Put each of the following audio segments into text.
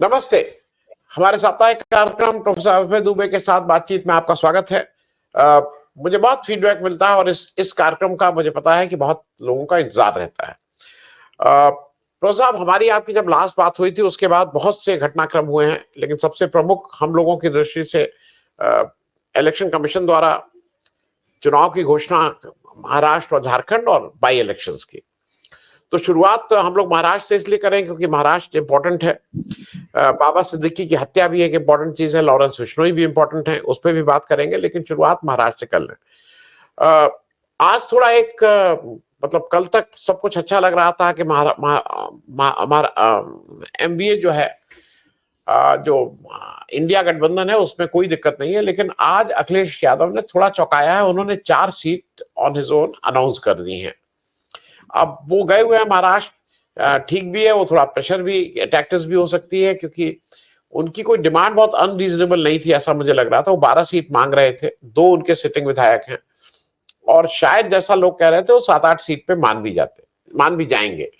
नमस्ते। हमारे साप्ताहिक कार्यक्रम प्रोफेसर अभय दुबे के साथ बातचीत में आपका स्वागत है। अ, मुझे बहुत फीडबैक मिलता है और इस कार्यक्रम का मुझे पता है कि बहुत लोगों का इंतज़ार रहता है। प्रोफेसर साहब, हमारी आपकी जब लास्ट बात हुई थी उसके बाद बहुत से घटनाक्रम हुए हैं, लेकिन सबसे प्रमुख हम लोगों की दृष्टि से अ, इलेक्शन कमीशन द्वारा चुनाव की घोषणा महाराष्ट्र और झारखंड और बाई इलेक्शंस की। तो शुरुआत तो हम लोग महाराष्ट्र से इसलिए करें क्योंकि महाराष्ट्र इम्पोर्टेंट है। बाबा सिद्दीकी की हत्या भी एक इम्पोर्टेंट चीज है, लॉरेंस बिश्नोई भी इम्पोर्टेंट है, उस पर भी बात करेंगे, लेकिन शुरुआत महाराष्ट्र से कर लें। अ, आज थोड़ा एक मतलब कल तक सब कुछ अच्छा लग रहा था कि हमारा एमवीए जो है, जो इंडिया गठबंधन है उसमें कोई दिक्कत नहीं है, लेकिन आज अखिलेश यादव ने थोड़ा चौंकाया है। उन्होंने 4 seat on his own announce कर दी हैं। अब वो गए हुए हैं महाराष्ट्र, ठीक भी है, वो थोड़ा प्रेशर भी, टैक्टिस भी हो सकती है, क्योंकि उनकी कोई डिमांड बहुत अनरीजनेबल नहीं थी, ऐसा मुझे लग रहा था। वो 12 सीट मांग रहे थे, 2 उनके सिटिंग विधायक हैं, और शायद जैसा लोग कह रहे थे वो 7-8 सीट पे मान भी जाएंगे।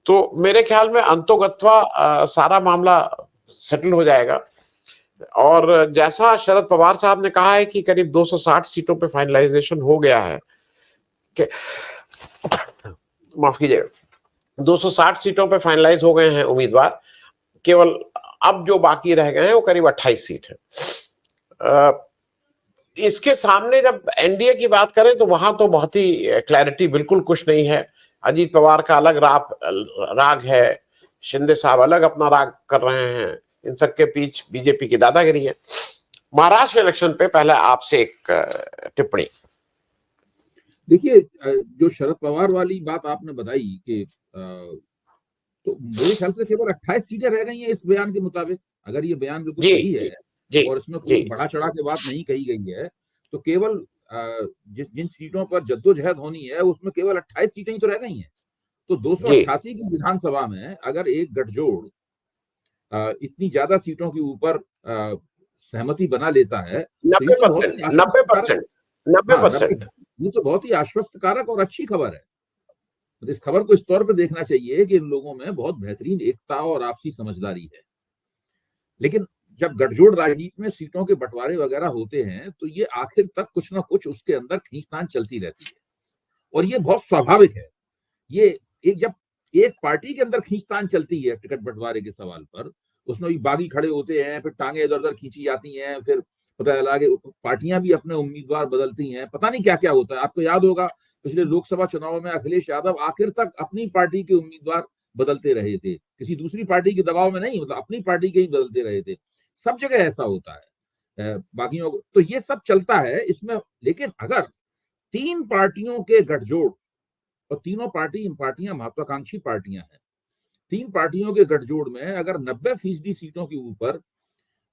तो मेरे ख्याल में अंतोगत्वा सारा मामला सेटल हो जाएगा। और जैसा शरद पवार साहब ने कहा है कि करीब 260 सीटों पे फाइनलाइजेशन हो गया है, माफ कीजिएगा, 260 सीटों पे फाइनलाइज हो गए हैं उम्मीदवार। केवल अब जो बाकी रह गए हैं वो करीब 28 सीट है। इसके सामने जब एनडीए की बात करें तो वहां तो बहुत ही क्लैरिटी, बिल्कुल कुछ नहीं है। अजीत पवार का अलग राग है, शिंदे साहब अलग अपना राग कर रहे हैं, इन सबके बीच बीजेपी की दादागिरी है। महाराष्ट्र इलेक्शन पे पहले आपसे एक टिप्पणी। देखिए, जो शरद पवार वाली बात आपने बताई कि तो मेरे ख्याल से केवल 28 सीटें रह गई हैं इस बयान के मुताबिक। अगर ये बयान बिल्कुल जी सही है जी और इसमें जी कोई बढ़ा चढ़ा के बात नहीं कही गई है, तो केवल जिन सीटों पर जद्दोजहद होनी है उसमें केवल 28 सीटें ही तो रह गई हैं। तो जी 288 की विधानसभा में अगर एक गठजोड़ इतनी ज्यादा सीटों के ऊपर सहमति बना लेता है तो ये तो बहुत 90%, ही 90%, आश्वस्त। हाँ, 90। 90%। ये तो बहुत ही आश्वस्त कारक और अच्छी खबर है। तो इस खबर को इस तौर पर देखना चाहिए कि इन लोगों में बहुत बेहतरीन एकता और आपसी समझदारी है। लेकिन जब गठजोड़ राजनीति में सीटों के बंटवारे वगैरह होते हैं तो ये आखिर तक कुछ ना कुछ उसके अंदर खींचतान चलती रहती है, और ये बहुत स्वाभाविक है। ये जब एक पार्टी के अंदर खींचतान चलती है टिकट बंटवारे के सवाल पर, उसमें भी बागी खड़े होते हैं, फिर टांगे इधर उधर खींची जाती हैं, फिर पता चला कि पार्टियां भी अपने उम्मीदवार बदलती हैं, पता नहीं क्या क्या होता है। आपको याद होगा पिछले लोकसभा चुनाव में अखिलेश यादव आखिर तक अपनी पार्टी के उम्मीदवार बदलते रहे थे, किसी दूसरी पार्टी के दबाव में नहीं, मतलब अपनी पार्टी के ही बदलते रहे थे। सब जगह ऐसा होता है। बाकियों को तो ये सब चलता है इसमें। लेकिन अगर 3 पार्टियों के गठजोड़, और तीनों पार्टियां महत्वाकांक्षी पार्टियां हैं, 3 पार्टियों के गठजोड़ में अगर 90% सीटों के ऊपर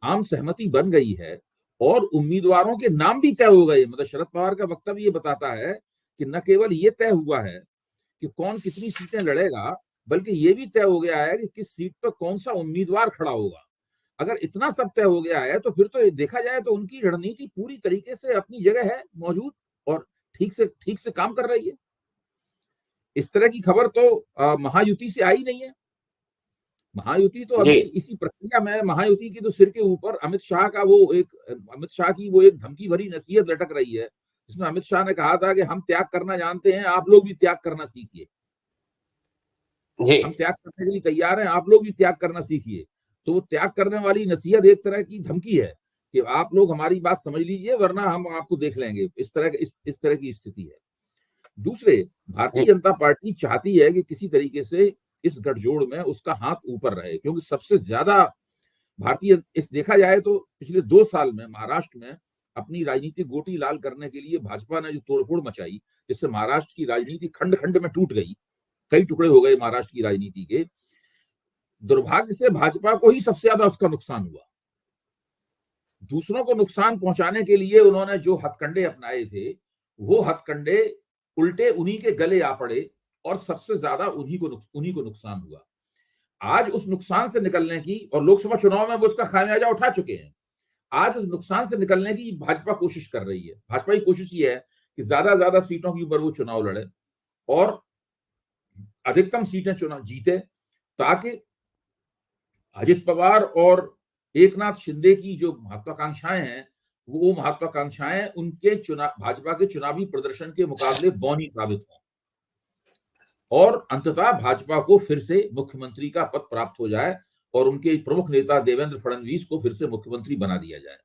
आम सहमति बन गई है और उम्मीदवारों के नाम भी तय हो गए, मतलब शरद पवार का वक्तव्य ये बताता है कि न केवल ये तय हुआ है कि कौन कितनी सीटें लड़ेगा, बल्कि ये भी तय हो गया है कि किस सीट पर कौन सा उम्मीदवार खड़ा होगा। अगर इतना सब तय हो गया है तो फिर तो देखा जाए तो उनकी रणनीति पूरी तरीके से अपनी जगह है मौजूद, और ठीक से काम कर रही है। इस तरह की खबर तो महायुति से आई नहीं है। महायुति तो जी अभी इसी प्रक्रिया में, महायुति की तो सिर के ऊपर अमित शाह की वो एक धमकी भरी नसीहत लटक रही है, जिसमें अमित शाह ने कहा था कि हम त्याग करना जानते हैं, आप लोग भी त्याग करना सीखिए। जी हम त्याग करने के लिए तैयार हैं, आप लोग भी त्याग करना सीखिए। तो वो त्याग करने वाली नसीहत एक तरह की धमकी है कि आप लोग हमारी बात समझ लीजिए, वरना हम आपको देख लेंगे। इस तरह की स्थिति है। दूसरे, भारतीय जी जनता पार्टी चाहती है कि किसी तरीके से इस गठजोड़ में उसका हाथ ऊपर रहे, क्योंकि सबसे ज्यादा इस देखा जाए तो पिछले 2 साल में महाराष्ट्र में अपनी राजनीतिक गोटी लाल करने के लिए भाजपा ने जो तोड़फोड़ मचाई, जिससे महाराष्ट्र की राजनीति खंड खंड में टूट गई, कई टुकड़े हो गए महाराष्ट्र की राजनीति के। दुर्भाग्य से भाजपा को ही सबसे ज्यादा उसका नुकसान हुआ। दूसरों को नुकसान पहुंचाने के लिए उन्होंने जो हथकंडे अपनाए थे, वो हथकंडे उल्टे उन्हीं के गले आ पड़े, और सबसे ज्यादा उन्हीं को नुकसान हुआ। आज उस नुकसान से निकलने की, और लोकसभा चुनाव में वो उसका खामियाजा उठा चुके हैं, आज उस नुकसान से निकलने की भाजपा कोशिश कर रही है। भाजपा की कोशिश ये है कि ज्यादा सीटों के ऊपर वो चुनाव लड़े और अधिकतम सीटें चुनाव जीते, ताकि अजित पवार और एकनाथ शिंदे की जो महत्वाकांक्षाएं हैं, वो महत्वाकांक्षाएं उनके भाजपा के चुनावी प्रदर्शन के मुकाबले बौनी साबित हों और अंततः भाजपा को फिर से मुख्यमंत्री का पद प्राप्त हो जाए और उनके प्रमुख नेता देवेंद्र फडणवीस को फिर से मुख्यमंत्री बना दिया जाए।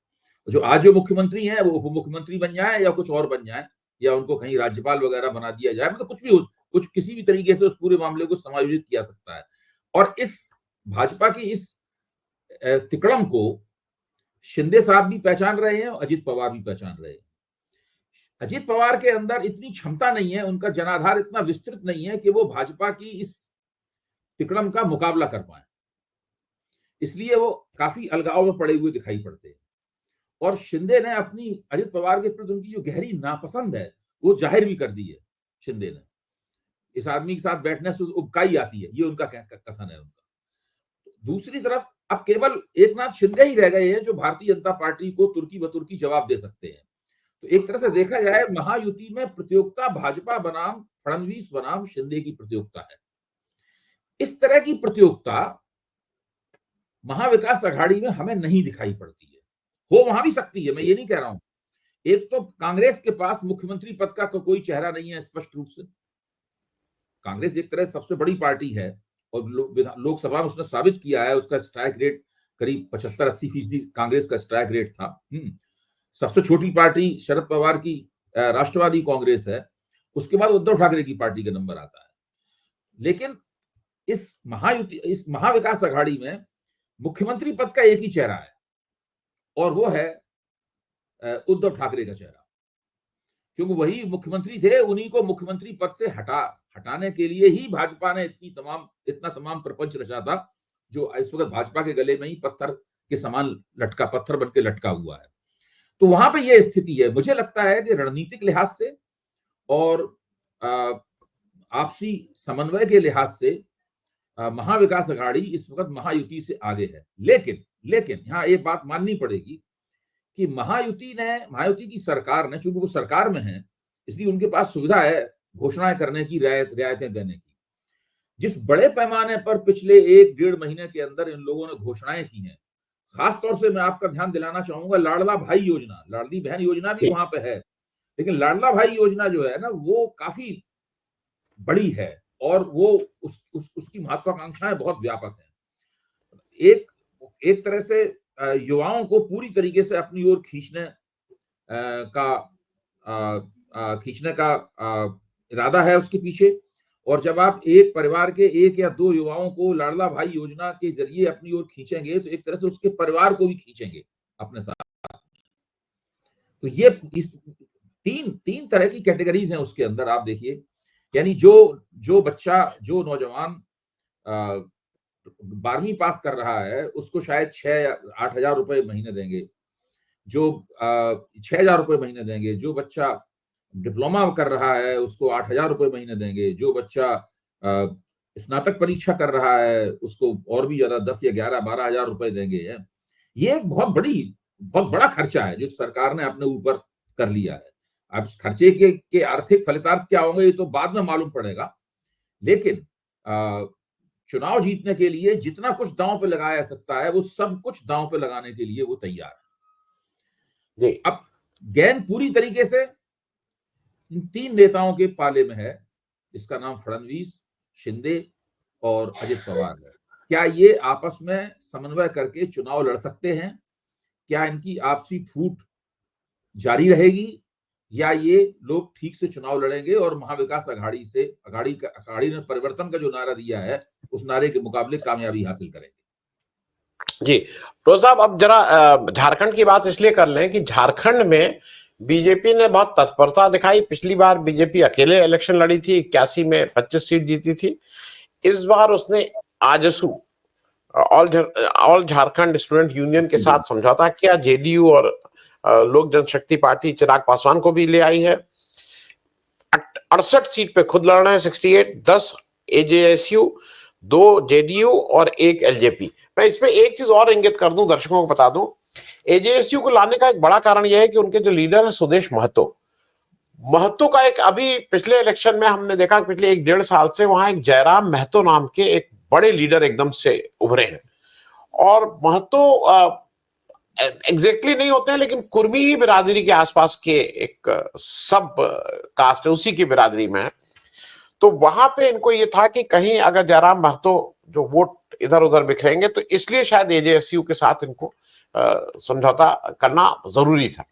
जो आज जो मुख्यमंत्री हैं वो उप मुख्यमंत्री बन जाए या कुछ और बन जाए या उनको कहीं राज्यपाल वगैरह बना दिया जाए, मतलब कुछ भी हो, कुछ किसी भी तरीके से उस पूरे मामले को समायोजित किया सकता है। और इस भाजपा की इस तिकड़म को शिंदे साहब भी पहचान रहे हैं और अजित पवार भी पहचान रहे हैं। अजित पवार के अंदर इतनी क्षमता नहीं है, उनका जनाधार इतना विस्तृत नहीं है कि वो भाजपा की इस तिकड़म का मुकाबला कर पाए, इसलिए वो काफी अलगाव में पड़े हुए दिखाई पड़ते हैं। और शिंदे ने अपनी अजित पवार के प्रति उनकी जो गहरी नापसंद है वो जाहिर भी कर दी है। शिंदे ने इस आदमी के साथ बैठने से उबकाई आती है, ये उनका कथन है उनका। दूसरी तरफ अब केवल एकनाथ शिंदे ही रह गए हैं जो भारतीय जनता पार्टी को तुर्की बतुर्की जवाब दे सकते हैं। तो एक तरह से देखा जाए महायुति में प्रतियोगिता भाजपा बनाम फडणवीस बनाम शिंदे की प्रतियोगिता है। इस तरह की प्रतियोगिता महाविकास आघाड़ी में हमें नहीं दिखाई पड़ती है। हो वहां भी सकती है, मैं ये नहीं कह रहा हूं। एक तो कांग्रेस के पास मुख्यमंत्री पद का कोई चेहरा नहीं है स्पष्ट रूप से। कांग्रेस एक तरह से सबसे बड़ी पार्टी है और लोकसभा में उसने साबित किया है, उसका स्ट्राइक रेट करीब 75-80% कांग्रेस का स्ट्राइक रेट था। सबसे छोटी पार्टी शरद पवार की राष्ट्रवादी कांग्रेस है, उसके बाद उद्धव ठाकरे की पार्टी का नंबर आता है। लेकिन इस महाविकास आघाड़ी में मुख्यमंत्री पद का एक ही चेहरा है और वो है उद्धव ठाकरे का चेहरा, क्योंकि वही मुख्यमंत्री थे। उन्हीं को मुख्यमंत्री पद से हटाने के लिए ही भाजपा ने इतना तमाम प्रपंच रचा था, जो इस वक्त भाजपा के गले में ही पत्थर के समान पत्थर बन के लटका हुआ है। तो वहां पे ये स्थिति है। मुझे लगता है कि रणनीतिक लिहाज से और आपसी समन्वय के लिहाज से महाविकास आघाड़ी इस वक्त महायुति से आगे है। लेकिन यहाँ एक बात माननी पड़ेगी कि महायुति की सरकार ने, चूंकि वो सरकार में है, इसलिए उनके पास सुविधा है घोषणाएं करने की, रियायतें देने की। जिस बड़े पैमाने पर पिछले 1-1.5 महीने के अंदर इन लोगों ने घोषणाएं की हैं, खासतौर से मैं आपका ध्यान दिलाना चाहूंगा लाडला भाई योजना, लाडली बहन योजना भी वहां पे है, लेकिन लाडला भाई योजना जो है ना वो काफी बड़ी है और वो उसकी महत्वाकांक्षाएं बहुत व्यापक है। एक तरह से युवाओं को पूरी तरीके से अपनी ओर खींचने का इरादा है उसके पीछे। और जब आप एक परिवार के 1 या 2 युवाओं को लाडला भाई योजना के जरिए अपनी ओर खींचेंगे तो एक तरह से उसके परिवार को भी खींचेंगे अपने साथ। तो ये तीन तरह की कैटेगरीज हैं उसके अंदर, आप देखिए। यानी जो बच्चा, जो नौजवान 12वीं पास कर रहा है उसको शायद 6-8 हजार रुपए महीने देंगे, जो 6,000 रुपए महीने देंगे। जो बच्चा डिप्लोमा कर रहा है उसको 8,000 रुपए महीने देंगे। जो बच्चा स्नातक परीक्षा कर रहा है उसको और भी ज्यादा 10 या 11-12 हजार रुपए देंगे। ये एक बहुत बड़ा खर्चा है जो सरकार ने अपने ऊपर कर लिया है। अब खर्चे के आर्थिक फलितार्थ क्या होंगे ये तो बाद में मालूम पड़ेगा, लेकिन चुनाव जीतने के लिए जितना कुछ दांव पे लगाया जा सकता है वो सब कुछ दांव पे लगाने के लिए वो तैयार है। अब गेंद पूरी तरीके से इन 3 नेताओं के पाले में है, जिसका नाम फडणवीस, शिंदे और अजित पवार है। क्या ये आपस में समन्वय करके चुनाव लड़ सकते हैं? क्या इनकी आपसी फूट जारी रहेगी या ये लोग ठीक से चुनाव लड़ेंगे और महाविकास आघाड़ी ने परिवर्तन का जो नारा दिया है उस नारे के मुकाबले कामयाबी हासिल करेंगे? जी तो साहब, अब जरा झारखंड की बात इसलिए कर लें कि झारखंड में बीजेपी ने बहुत तत्परता दिखाई। पिछली बार बीजेपी अकेले इलेक्शन लड़ी थी, 81 में 25 सीट जीती थी। इस बार उसने AJSU all Jharkhand student union के साथ समझौता किया। जेडीयू और लोक जनशक्ति पार्टी चिराग पासवान को भी ले आई है। 68 सीट पे खुद लड़ रहे हैं, 68, 10 एजेएसयू, 2 जेडीयू और 1 एलजेपी। मैं इसमें एक चीज और इंगित कर दूं, दर्शकों को बता दूं, एजेएसयू को लाने का एक बड़ा कारण यह है कि उनके जो लीडर है सुदेश महतो का एक, अभी पिछले इलेक्शन में हमने देखा पिछले 1-1.5 साल से वहां एक जयराम महतो नाम के एक बड़े लीडर एकदम से उभरे हैं और महतो एग्जैक्टली नहीं होते हैं, लेकिन कुर्मी ही बिरादरी के आसपास के एक सब कास्ट है, उसी की बिरादरी में है। तो वहां पे इनको ये था कि कहीं अगर जयराम महतो जो वोट इधर उधर बिखरेंगे, तो इसलिए शायद एजेएसयू के साथ इनको समझौता करना जरूरी था।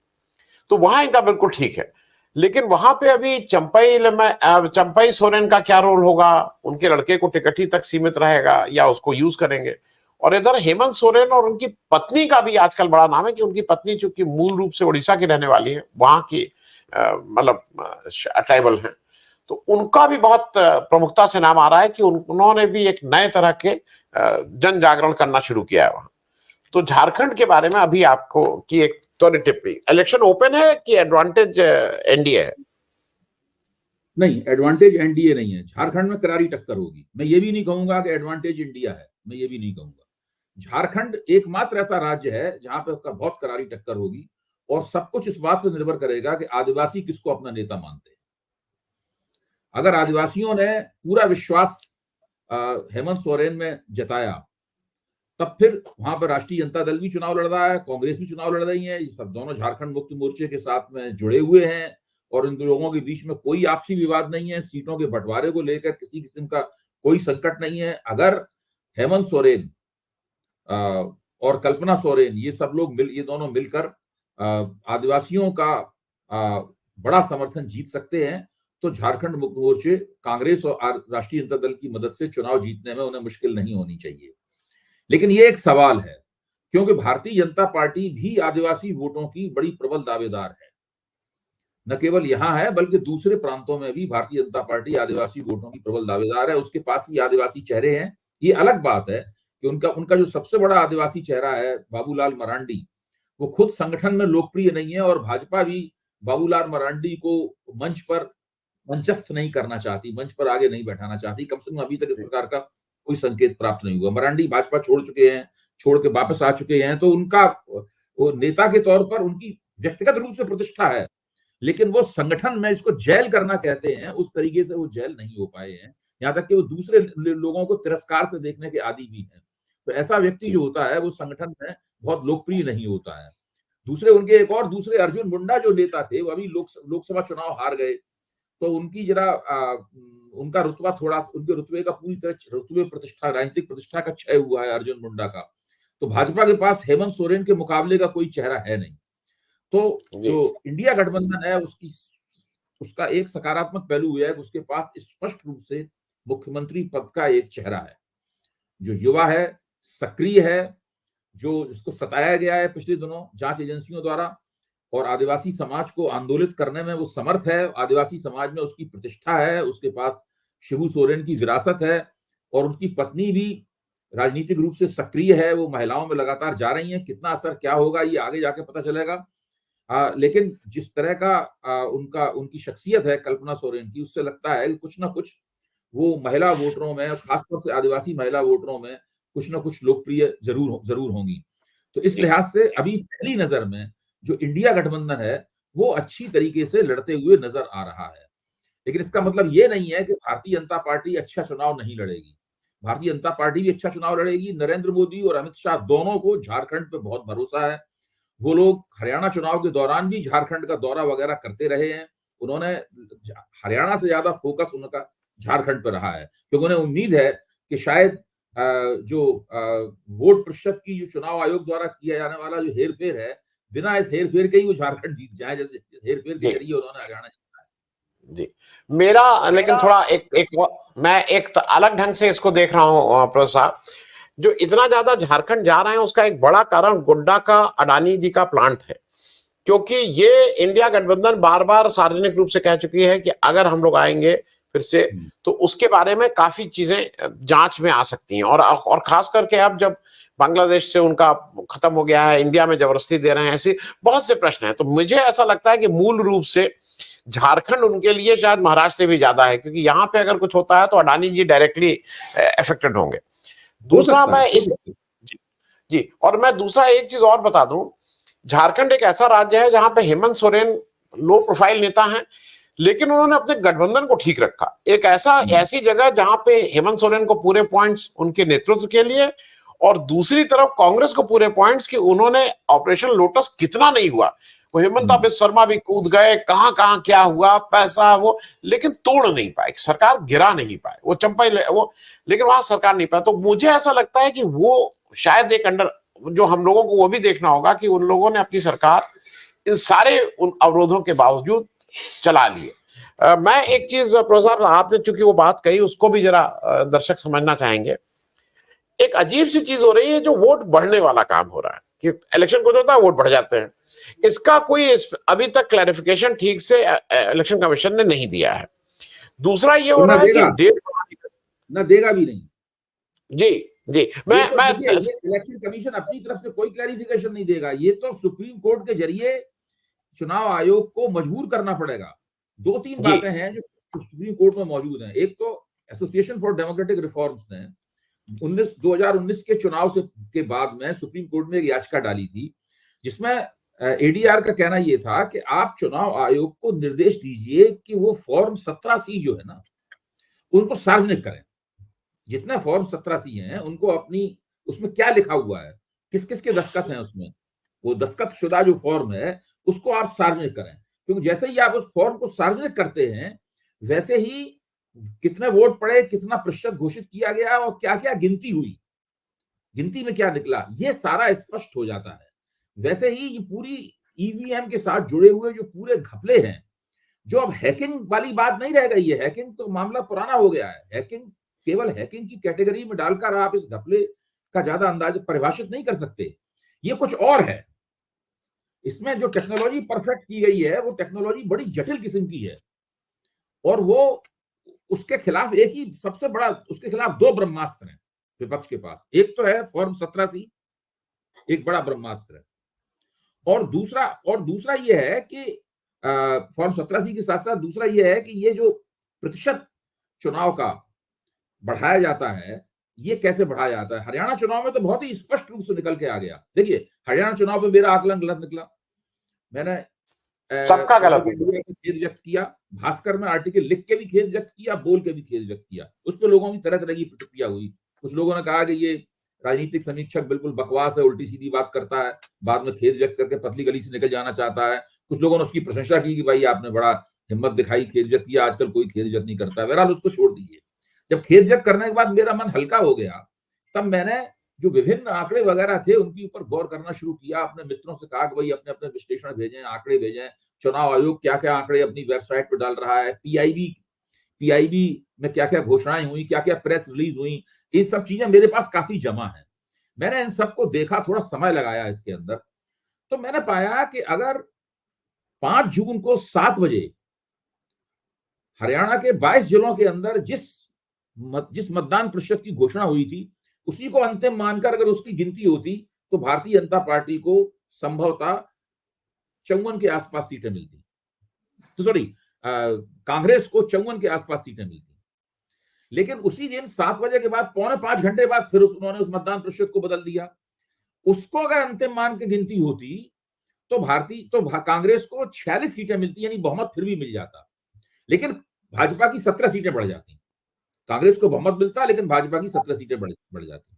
तो वहां इनका बिल्कुल ठीक है। लेकिन वहां पे अभी चंपई सोरेन का क्या रोल होगा, उनके लड़के को टिकट ही तक सीमित रहेगा या उसको यूज करेंगे। और इधर हेमंत सोरेन और उनकी पत्नी का भी आजकल बड़ा नाम है कि उनकी पत्नी चूंकि मूल रूप से उड़ीसा की रहने वाली है, वहां की मतलब ट्राइबल है, तो उनका भी बहुत प्रमुखता से नाम आ रहा है कि उन्होंने भी एक नए तरह के जन जागरण करना शुरू किया है वहां। तो झारखंड के बारे में अभी आपको की एक त्वरित टिप्पणी, इलेक्शन ओपन है कि एडवांटेज एनडीए है? नहीं, एडवांटेज एनडीए नहीं है। झारखंड में करारी टक्कर होगी। मैं ये भी नहीं कहूंगा कि एडवांटेज इंडिया है, मैं ये भी नहीं कहूंगा। झारखंड एकमात्र ऐसा राज्य है जहां पे बहुत करारी टक्कर होगी, और सब कुछ इस बात पर निर्भर करेगा कि आदिवासी किसको अपना नेता मानते हैं। अगर आदिवासियों ने पूरा विश्वास हेमंत सोरेन में जताया, तब फिर वहां पर राष्ट्रीय जनता दल भी चुनाव लड़ रहा है, कांग्रेस भी चुनाव लड़ रही है, ये सब दोनों झारखंड मुक्ति मोर्चे के साथ में जुड़े हुए हैं, और इन लोगों के बीच में कोई आपसी विवाद नहीं है, सीटों के बंटवारे को लेकर किसी किस्म का कोई संकट नहीं है। अगर हेमंत सोरेन और कल्पना सोरेन ये दोनों मिलकर आदिवासियों का बड़ा समर्थन जीत सकते हैं, तो झारखंड मुक्ति मोर्चे कांग्रेस और राष्ट्रीय जनता दल की मदद से चुनाव जीतने में उन्हें मुश्किल नहीं होनी चाहिए। लेकिन ये एक सवाल है, क्योंकि भारतीय जनता पार्टी भी आदिवासी वोटों की बड़ी प्रबल दावेदार है। न केवल यहां है, बल्कि दूसरे प्रांतों में भी भारतीय जनता पार्टी आदिवासी वोटों की प्रबल दावेदार है। उसके पास भी आदिवासी चेहरे हैं। ये अलग बात है कि उनका जो सबसे बड़ा आदिवासी चेहरा है बाबूलाल मरांडी, वो खुद संगठन में लोकप्रिय नहीं है, और भाजपा भी बाबूलाल मरांडी को मंचस्थ नहीं करना चाहती, मंच पर आगे नहीं बैठाना चाहती। कम से कम अभी तक इस प्रकार का कोई संकेत प्राप्त नहीं हुआ। मरांडी भाजपा छोड़ चुके हैं, छोड़ के वापस आ चुके हैं, तो उनका वो नेता के तौर पर उनकी व्यक्तिगत रूप से प्रतिष्ठा है, लेकिन वो संगठन में इसको जेल करना कहते हैं, उस तरीके से वो जेल नहीं हो पाए हैं। यहाँ तक कि वो दूसरे लोगों को तिरस्कार से देखने के आदी भी हैं। तो ऐसा व्यक्ति जो होता है वो संगठन में बहुत लोकप्रिय नहीं होता है। दूसरे अर्जुन मुंडा जो नेता थे, वो अभी लोकसभा चुनाव हार गए, तो उनकी उनका रुतबा थोड़ा, उनके रुतबे का पूरी तरह राजनीतिक प्रतिष्ठा का क्षय हुआ है अर्जुन मुंडा का। तो भाजपा के पास हेमंत सोरेन के मुकाबले का कोई चेहरा है नहीं। तो जो इंडिया गठबंधन है उसका एक सकारात्मक पहलू यह है कि उसके पास स्पष्ट रूप से मुख्यमंत्री पद का एक चेहरा है, जो युवा है, सक्रिय है, जिसको सताया गया है पिछले दिनों जांच एजेंसियों द्वारा, और आदिवासी समाज को आंदोलित करने में वो समर्थ है। आदिवासी समाज में उसकी प्रतिष्ठा है, उसके पास शिबू सोरेन की विरासत है, और उनकी पत्नी भी राजनीतिक रूप से सक्रिय है, वो महिलाओं में लगातार जा रही हैं। कितना असर क्या होगा ये आगे जाके पता चलेगा। लेकिन जिस तरह का उनकी शख्सियत है कल्पना सोरेन की, उससे लगता है कि कुछ ना कुछ वो महिला वोटरों में, खासतौर से आदिवासी महिला वोटरों में कुछ ना कुछ लोकप्रिय जरूर होंगी। तो इस लिहाज से अभी पहली नजर में जो इंडिया गठबंधन है वो अच्छी तरीके से लड़ते हुए नजर आ रहा है। लेकिन इसका मतलब ये नहीं है कि भारतीय जनता पार्टी अच्छा चुनाव नहीं लड़ेगी। भारतीय जनता पार्टी भी अच्छा चुनाव लड़ेगी। नरेंद्र मोदी और अमित शाह दोनों को झारखंड पे बहुत भरोसा है। वो लोग हरियाणा चुनाव के दौरान भी झारखंड का दौरा वगैरह करते रहे हैं। उन्होंने हरियाणा से ज्यादा फोकस उनका झारखंड पर रहा है, क्योंकि उन्हें उम्मीद है कि शायद वोट प्रतिशत की जो चुनाव आयोग द्वारा किया जाने वाला जो हेरफेर है, बिना इस हेरफेर के ही वो झारखंड जीत जाए, जैसे हेरफेर के जरिए उन्होंने हरियाणा जीता है। जी, मेरा लेकिन थोड़ा मैं एक अलग ढंग से इसको देख रहा हूँ प्रोफेसर साहब। जो इतना ज्यादा झारखंड जा रहे हैं उसका एक बड़ा कारण गोड्डा का अडानी जी का प्लांट है, क्योंकि ये इंडिया गठबंधन बार बार सार्वजनिक रूप से कह चुकी है कि अगर हम लोग आएंगे फिर से तो उसके बारे में काफी चीजें जांच में आ सकती हैं। और खास करके अब जब बांग्लादेश से उनका खत्म हो गया है, इंडिया में जबरदस्ती दे रहे हैं, ऐसे बहुत से प्रश्न हैं। तो मुझे ऐसा लगता है कि मूल रूप से झारखंड उनके लिए शायद महाराष्ट्र से भी ज्यादा है, क्योंकि यहाँ पे अगर कुछ होता है तो अडानी जी डायरेक्टली अफेक्टेड होंगे। दूसरा और मैं दूसरा एक चीज और बता दूं, झारखंड एक ऐसा राज्य है जहां पे हेमंत सोरेन लो प्रोफाइल नेता हैं, लेकिन उन्होंने अपने गठबंधन को ठीक रखा। एक ऐसी जगह जहां पे हेमंत सोरेन को पूरे पॉइंट्स उनके नेतृत्व के लिए और दूसरी तरफ कांग्रेस को पूरे पॉइंट्स कि उन्होंने ऑपरेशन लोटस कितना नहीं हुआ, वो हेमंत शर्मा भी कूद गए, कहां कहां क्या हुआ, पैसा वो, लेकिन तोड़ नहीं पाए, सरकार गिरा नहीं पाए, वो वो, लेकिन वहां सरकार नहीं पाए। तो मुझे ऐसा लगता है कि वो शायद एक अंडर, जो हम लोगों को वो भी देखना होगा कि उन लोगों ने अपनी सरकार इन सारे उन अवरोधों के बावजूद चला लिए। मैं एक चीज प्रोफेसर आपने चूंकि वो बात कही उसको भी जरा दर्शक समझना चाहेंगे। एक अजीब सी चीज हो रही है, जो वोट बढ़ने वाला काम हो रहा है कि इलेक्शन को होता है वोट बढ़ जाते हैं, इसका कोई अभी तक क्लैरिफिकेशन ठीक से इलेक्शन कमीशन ने नहीं दिया है। दूसरा ये हो रहा है कि डेट ना देगा भी नहीं। जी जी, मैं इलेक्शन कमीशन अपनी तरफ से कोई क्लैरिफिकेशन नहीं देगा, ये तो सुप्रीम कोर्ट के जरिए चुनाव आयोग को मजबूर करना पड़ेगा। दो तीन बातें हैं जो सुप्रीम कोर्ट में मौजूद हैं। एक तो एसोसिएशन फॉर डेमोक्रेटिक रिफॉर्म्स ने 2019 के चुनाव से के बाद में सुप्रीम कोर्ट में एक याचिका डाली थी, जिसमें एडीआर का कहना यह था कि आप चुनाव आयोग को निर्देश दीजिए कि वो फॉर्म 17C जो है ना, उनको सार्वजनिक करें। जितने फॉर्म 17C हैं उनको अपनी, उसमें क्या लिखा हुआ है, किस किस के दस्तखत हैं उसमें, वो दस्तखत शुदा जो फॉर्म है उसको आप सार्वजनिक करें। क्योंकि जैसे ही आप उस फॉर्म को सार्वजनिक करते हैं, वैसे ही कितने वोट पड़े, कितना प्रतिशत घोषित किया गया और क्या क्या गिनती हुई, गिनती में क्या निकला, ये सारा स्पष्ट हो जाता है। वैसे ही ये पूरी ईवीएम के साथ जुड़े हुए जो पूरे घपले हैं, जो अब हैकिंग वाली बात नहीं रह गई है, हैकिंग तो मामला पुराना हो गया है। हैकिंग केवल हैकिंग की कैटेगरी में डालकर आप इस घपले का ज्यादा अंदाज परिभाषित नहीं कर सकते, ये कुछ और है। इसमें जो टेक्नोलॉजी परफेक्ट की गई है वो टेक्नोलॉजी बड़ी जटिल किस्म की है, और वो उसके खिलाफ एक ही सबसे बड़ा, उसके खिलाफ दो ब्रह्मास्त्र हैं विपक्ष के पास। एक तो है फॉर्म 17C, एक बड़ा ब्रह्मास्त्र है, और दूसरा ये है कि फॉर्म 17C के साथ साथ दूसरा ये है कि ये जो प्रतिशत चुनाव का बढ़ाया जाता है, ये कैसे बढ़ाया जाता है। हरियाणा चुनाव में तो बहुत ही स्पष्ट रूप से निकल के आ गया। देखिए हरियाणा चुनाव में मेरा आकलन गलत निकला, मैंने सबका गलत खेद व्यक्त किया, भास्कर में आर्टिकल लिख के भी खेद व्यक्त किया, बोल के भी खेद व्यक्त किया। उस पर लोगों की तरह तरह की प्रतिक्रिया हुई। कुछ लोगों ने कहा कि ये राजनीतिक समीक्षक बिल्कुल बकवास है, उल्टी सीधी बात करता है, बाद में खेद व्यक्त करके पतली गली से निकल जाना चाहता है। कुछ लोगों ने उसकी प्रशंसा की कि भाई आपने बड़ा हिम्मत दिखाई, खेद व्यक्त किया, आजकल कोई खेद व्यक्त नहीं करता है। बहरहाल उसको छोड़ दीजिए। जब खेद व्यक्त करने के बाद मेरा मन हल्का हो गया, तब मैंने जो विभिन्न आंकड़े वगैरह थे उनके ऊपर गौर करना शुरू किया। अपने मित्रों से कहा कि भाई अपने अपने विश्लेषण भेजें, आंकड़े भेजें, चुनाव आयोग क्या क्या आंकड़े अपनी वेबसाइट पर डाल रहा है, पीआईबी में क्या क्या घोषणाएं हुई, क्या क्या प्रेस रिलीज हुई, ये सब चीजें मेरे पास काफी जमा है। मैंने इन सबको देखा, थोड़ा समय लगाया इसके अंदर, तो मैंने पाया कि अगर 5 जून को 7 बजे हरियाणा के 22 जिलों के अंदर जिस मतदान प्रतिशत की घोषणा हुई थी, उसी को अंतिम मानकर अगर उसकी गिनती होती तो भारतीय जनता पार्टी को संभवतः 54 के आसपास सीटें मिलती, तो सॉरी कांग्रेस को 54 के आसपास सीटें मिलती। लेकिन उसी दिन 7 बजे के बाद 4.25 घंटे बाद फिर उन्होंने उस मतदान प्रतिशत को बदल दिया। उसको अगर अंतिम मान के गिनती होती तो कांग्रेस को 46 सीटें मिलती, यानी बहुमत फिर भी मिल जाता, लेकिन भाजपा की 17 सीटें बढ़ जाती। कांग्रेस को बहुमत मिलता लेकिन भाजपा की 17 सीटें बढ़ जाती।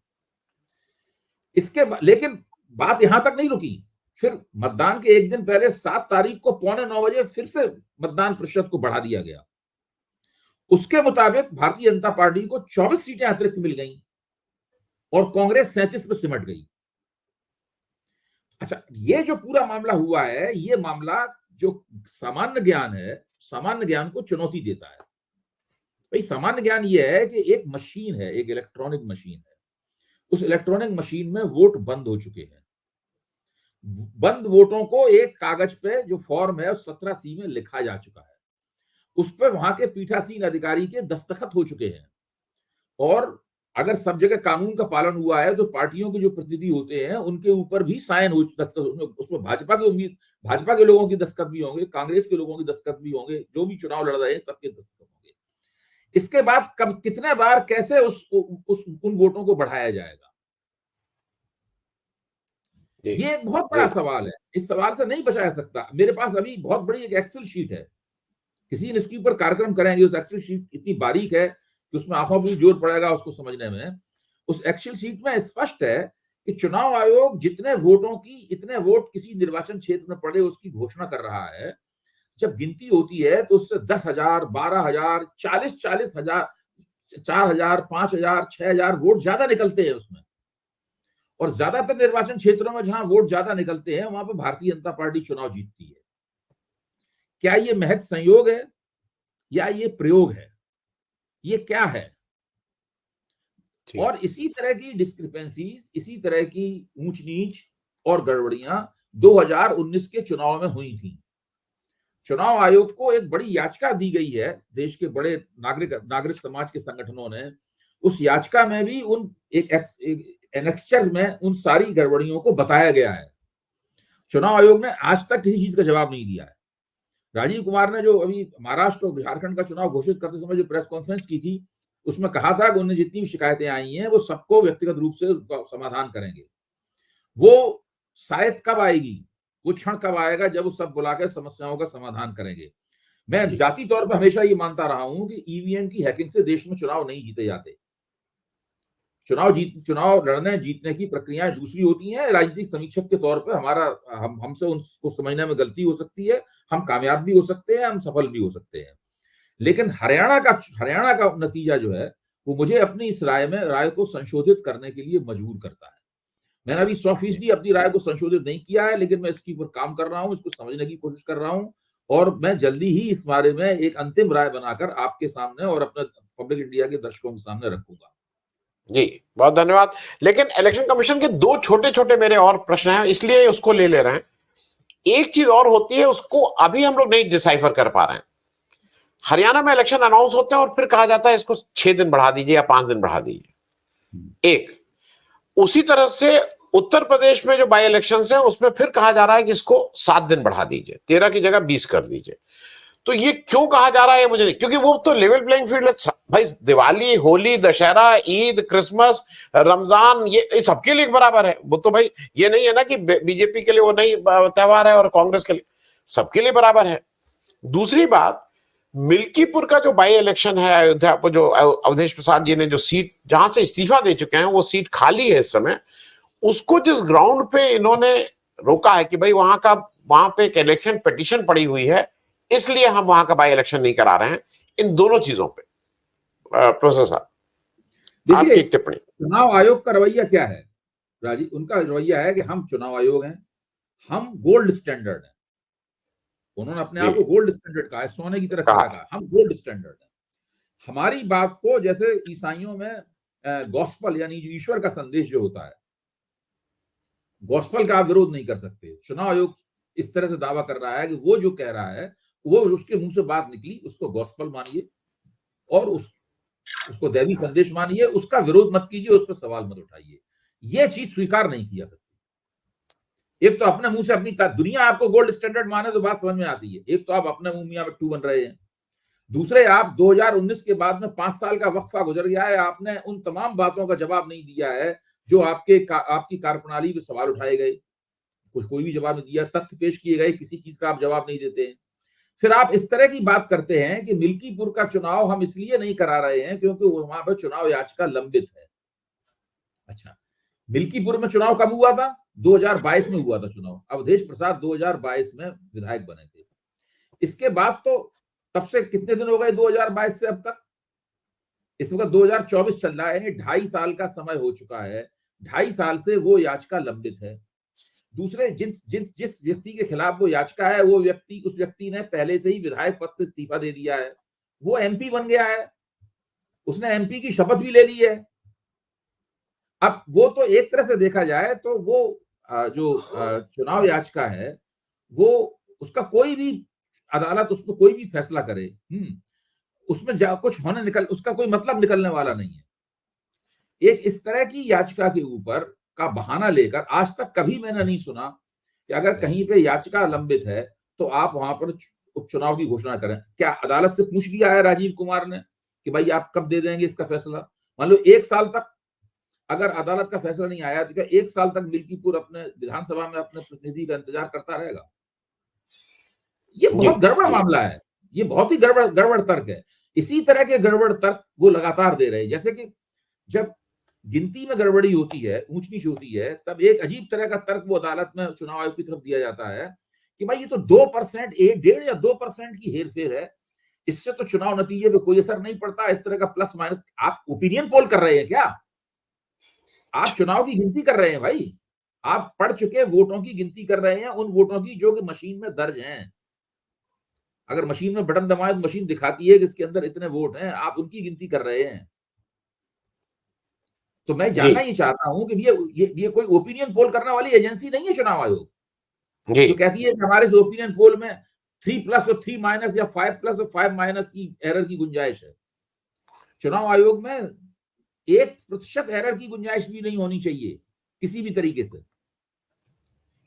इसके लेकिन बात यहां तक नहीं रुकी, फिर मतदान के एक दिन पहले 7 तारीख को 8:45 बजे फिर से मतदान प्रतिशत को बढ़ा दिया गया। उसके मुताबिक भारतीय जनता पार्टी को 24 सीटें अतिरिक्त मिल गई और कांग्रेस 37 पर सिमट गई। अच्छा, ये जो पूरा मामला हुआ है, ये मामला जो सामान्य ज्ञान है, सामान्य ज्ञान को चुनौती देता है। भाई सामान्य ज्ञान ये है कि एक मशीन है, एक इलेक्ट्रॉनिक मशीन है, उस इलेक्ट्रॉनिक मशीन में वोट बंद हो चुके हैं। बंद वोटों को एक कागज पे जो फॉर्म है 17C में लिखा जा चुका है, उस पर वहां के पीठासीन अधिकारी के दस्तखत हो चुके हैं, और अगर सब जगह कानून का पालन हुआ है तो पार्टियों के जो प्रतिनिधि होते हैं उनके ऊपर भी साइन हो, उसमें भाजपा के लोगों की दस्तखत भी होंगे, कांग्रेस के लोगों की दस्तखत भी होंगे, जो भी चुनाव लड़ रहे हैं सबके दस्तखत होंगे। इसके बाद कब, कितने बार, कैसे उन वोटों को बढ़ाया जाएगा, ये एक बहुत बड़ा सवाल है। इस सवाल से नहीं बचा जा सकता। मेरे पास अभी बहुत बड़ी एक एक्सेल शीट है, किसी ने इसके ऊपर कार्यक्रम करेंगे, उस एक्सेल शीट इतनी बारीक है कि उसमें आंखों पर भी जोर पड़ेगा उसको समझने में। उस एक्सेल शीट में स्पष्ट है कि चुनाव आयोग जितने वोटों की इतने वोट किसी निर्वाचन क्षेत्र में पड़े उसकी घोषणा कर रहा है। जब गिनती होती है तो उससे 10,000, 12,000, 40,000, 4,000, 5,000, 6,000 वोट ज्यादा निकलते हैं उसमें। और ज्यादातर निर्वाचन क्षेत्रों में जहां वोट ज्यादा निकलते हैं वहां पर भारतीय जनता पार्टी चुनाव जीतती है। क्या ये महज संयोग है या ये प्रयोग है? ये क्या है? और इसी तरह की डिस्क्रिपेंसीज, इसी तरह की ऊंच नीच और गड़बड़ियां 2019 के चुनाव में हुई थी। चुनाव आयोग को एक बड़ी याचिका दी गई है देश के बड़े नागरिक समाज के संगठनों ने। उस याचिका में भी उन एक एनेक्चर में उन सारी गड़बड़ियों को बताया गया है। चुनाव आयोग ने आज तक किसी चीज का जवाब नहीं दिया है। राजीव कुमार ने जो अभी महाराष्ट्र और झारखंड का चुनाव घोषित करते समय जो प्रेस कॉन्फ्रेंस की थी उसमें कहा था कि उन्हें जितनी भी शिकायतें आई हैं वो सबको व्यक्तिगत रूप से समाधान करेंगे। वो शायद कब आएगी, वो क्षण कब आएगा जब वो सब बुलाकर समस्याओं का समाधान करेंगे। मैं जाति तौर पर हमेशा ये मानता रहा हूं कि ईवीएम की हैकिंग से देश में चुनाव नहीं जीते जाते। चुनाव लड़ने जीतने की प्रक्रियाएं दूसरी होती हैं। राजनीतिक समीक्षक के तौर पर हमसे उसको समझने में गलती हो सकती है, हम कामयाब भी हो सकते हैं, हम सफल भी हो सकते हैं। लेकिन हरियाणा का नतीजा जो है वो मुझे अपनी इस राय को संशोधित करने के लिए मजबूर करता है। मैंने अभी 100% अपनी राय को संशोधित नहीं किया है, लेकिन मैं इसके ऊपर काम कर रहा हूं, इसको समझने की कोशिश कर रहा हूं और मैं जल्दी ही इस बारे में एक अंतिम राय बनाकर आपके सामने और अपने पब्लिक इंडिया के दर्शकों के सामने रखूंगा। जी, बहुत धन्यवाद। लेकिन इलेक्शन कमीशन के दो छोटे छोटे मेरे और प्रश्न हैं, इसलिए उसको ले रहे हैं। एक चीज और होती है, उसको अभी हम लोग नहीं डिसाइफर कर पा रहे हैं। हरियाणा में इलेक्शन अनाउंस होते हैं और फिर कहा जाता है इसको 6 दिन बढ़ा दीजिए या 5 दिन बढ़ा दीजिए। एक उसी तरह से उत्तर प्रदेश में जो बाई इलेक्शन है उसमें फिर कहा जा रहा है कि इसको 7 दिन बढ़ा दीजिए, 13 की जगह 20 कर दीजिए। तो ये क्यों कहा जा रहा है मुझे नहीं, क्योंकि वो तो लेवल प्लेइंग फील्ड है भाई। दिवाली, होली, दशहरा, ईद, क्रिसमस, रमजान, ये सबके लिए बराबर है। वो तो भाई ये नहीं है ना कि बीजेपी के लिए वो नहीं त्योहार है और कांग्रेस के लिए, सबके लिए बराबर है। दूसरी बात, मिल्कीपुर का जो बाई इलेक्शन है अयोध्या पर, जो अवधेश प्रसाद जी ने जो सीट जहां से इस्तीफा दे चुके हैं वो सीट खाली है इस समय, उसको जिस ग्राउंड पे इन्होंने रोका है कि भाई वहां पे एक इलेक्शन पिटीशन पड़ी हुई है, इसलिए हम वहां का बाई इलेक्शन नहीं करा रहे हैं। इन दोनों चीजों पे प्रोफेसर साहब आपकी टिप्पणी। चुनाव आयोग का रवैया क्या है राजीव? उनका रवैया है कि हम चुनाव आयोग हैं, हम गोल्ड स्टैंडर्ड हैं। उन्होंने अपने आप को गोल्ड स्टैंडर्ड कहा है, सोने की तरह कहा, हम गोल्ड स्टैंडर्ड हैं। हमारी बात को, जैसे ईसाइयों में गॉस्पल यानी जो ईश्वर का संदेश जो होता है, गॉस्पल का आप विरोध नहीं कर सकते। चुनाव आयोग इस तरह से दावा कर रहा है कि वो जो कह रहा है वो उसके मुंह से बात निकली, उसको गॉस्पल मानिए और उसको दैवी संदेश मानिए, उसका विरोध मत कीजिए, उस पर सवाल मत उठाइए। ये चीज स्वीकार नहीं की जा सकती। एक तो अपने मुंह से अपनी दुनिया आपको गोल्ड स्टैंडर्ड माने तो बात समझ में आती है, एक तो आप अपने मुंह मियां मिट्टू बन रहे हैं। दूसरे, आप 2019 के बाद में 5 साल का वक्फा गुजर गया है, आपने उन तमाम बातों का जवाब नहीं दिया है जो आपकी कार्यप्रणाली पे सवाल उठाए गए, कोई भी जवाब नहीं दिया, तथ्य पेश किए गए, किसी चीज का आप जवाब नहीं देते हैं। फिर आप इस तरह की बात करते हैं कि मिल्कीपुर का चुनाव हम इसलिए नहीं करा रहे हैं क्योंकि वहां पर चुनाव याचिका लंबित है। अच्छा, मिल्कीपुर में चुनाव कब हुआ था? 2022 में हुआ था चुनाव। अवधेश प्रसाद 2022 में विधायक बने थे। इसके बाद तो तब से कितने दिन हो गए 2022 से अब तक? इस वक्त 2024 चल रहा है, यानी 2.5 साल का समय हो चुका है। 2.5 साल से वो याचिका लंबित है। दूसरे, जिस व्यक्ति के खिलाफ वो याचिका है, वो व्यक्ति, उस व्यक्ति ने पहले से ही विधायक पद से इस्तीफा दे दिया है, वो एमपी बन गया है, उसने एमपी की शपथ भी ले ली है। अब वो तो एक तरह से देखा जाए तो वो जो चुनाव याचिका है, वो उसका कोई भी अदालत उसको कोई भी फैसला करे, उसमें कुछ उसका कोई मतलब निकलने वाला नहीं है। एक इस तरह की याचिका के ऊपर का बहाना लेकर आज तक कभी मैंने नहीं सुना कि अगर कहीं पे याचिका लंबित है तो आप वहां पर उपचुनाव की घोषणा करें। क्या अदालत से पूछ लिया है राजीव कुमार ने कि भाई आप कब दे देंगे इसका फैसला? मान लो 1 साल तक अगर अदालत का फैसला नहीं आया तो क्या 1 साल तक मिल्कीपुर अपने विधानसभा में अपने प्रतिनिधि का इंतजार करता रहेगा? ये बहुत गड़बड़ मामला है, ये बहुत ही गड़बड़ तर्क है। इसी तरह के गड़बड़ तर्क वो लगातार दे रहे हैं। जैसे कि जब गिनती में गड़बड़ी होती है, ऊंच नीच होती है, तब एक अजीब तरह का तर्क वो अदालत में चुनाव आयोग की तरफ दिया जाता है कि भाई ये तो 2%, 1.5 या 2% की हेरफेर है, इससे तो चुनाव नतीजे पे कोई असर नहीं पड़ता। इस तरह का प्लस माइनस, आप ओपिनियन पोल कर रहे हैं क्या? आप चुनाव की गिनती कर रहे हैं भाई, आप पढ़ चुके वोटों की गिनती कर रहे हैं, उन वोटों की जो कि मशीन में दर्ज हैं। अगर मशीन में बटन दबाए तो मशीन दिखाती है कि इसके अंदर इतने वोट हैं, आप उनकी गिनती कर रहे हैं। तो मैं जानना ये चाहता हूं कि ये कोई ओपिनियन पोल करने वाली एजेंसी नहीं है चुनाव आयोग, जो कहती है कि हमारे इस ओपिनियन पोल में 3+ और 3- या 5+ और 5- की एरर की गुंजाइश है। चुनाव आयोग में 1% एरर की गुंजाइश भी नहीं होनी चाहिए किसी भी तरीके से,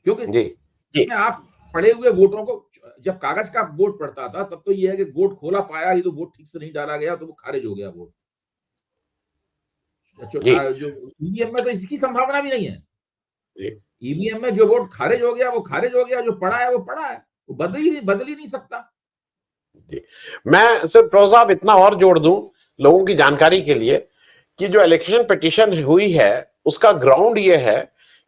क्योंकि आप पड़े हुए वोटों को, जब कागज का वोट पड़ता था तब तो ये है कि वोट खोला पाया ही तो वोट ठीक से नहीं डाला गया तो वो खारिज हो गया वोट। जो ईवीएम में तो इसकी संभावना भी नहीं है। ईवीएम में जो वोट खारिज हो गया वो खारिज हो गया, जो पड़ा है वो पड़ा है, वो बदल ही नहीं सकता। मैं सिर्फ प्रो साहब इतना और जोड़ दूं लोगों की जानकारी के लिए कि जो इलेक्शन पिटीशन हुई है उसका ग्राउंड ये है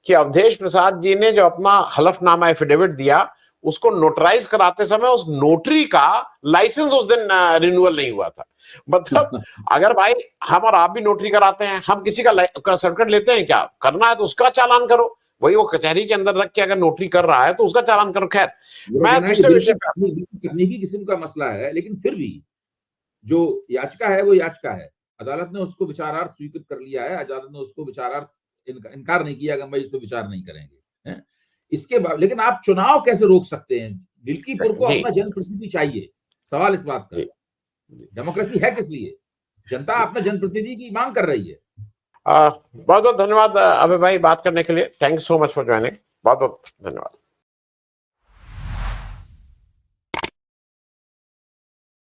कि अवधेश प्रसाद जी ने जो अपना हलफनामा एफिडेविट दिया उसको नोटराइज कराते समय उस नोटरी का लाइसेंस उस दिन रिन्यूअल नहीं हुआ था। मतलब अगर भाई हम और आप भी नोटरी कराते हैं, हम किसी का सर्टिफिकेट लेते हैं, क्या करना है तो उसका चालान करो, वही वो कचहरी के अंदर रख के अगर नोटरी कर रहा है तो उसका चालान करो। खैर, मैं दूसरे विषय पे, तकनीकी किस्म का मसला है, लेकिन फिर भी जो याचिका है वो याचिका है। अदालत ने उसको विचारार्थ स्वीकृत कर लिया है, अदालत ने उसको विचारार्थ इनकार नहीं किया कि भाई इसको विचार नहीं करेंगे, है? इसके बाद लेकिन आप चुनाव कैसे रोक सकते हैं? दिल्कीपुर को अपना जनप्रतिनिधि चाहिए, सवाल इस बात का। डेमोक्रेसी है किस लिए? जनता अपने जनप्रतिनिधि की मांग कर रही है। बहुत बहुत धन्यवाद अभय भाई बात करने के लिए। Thank you so much for joining. बहुत बहुत धन्यवाद।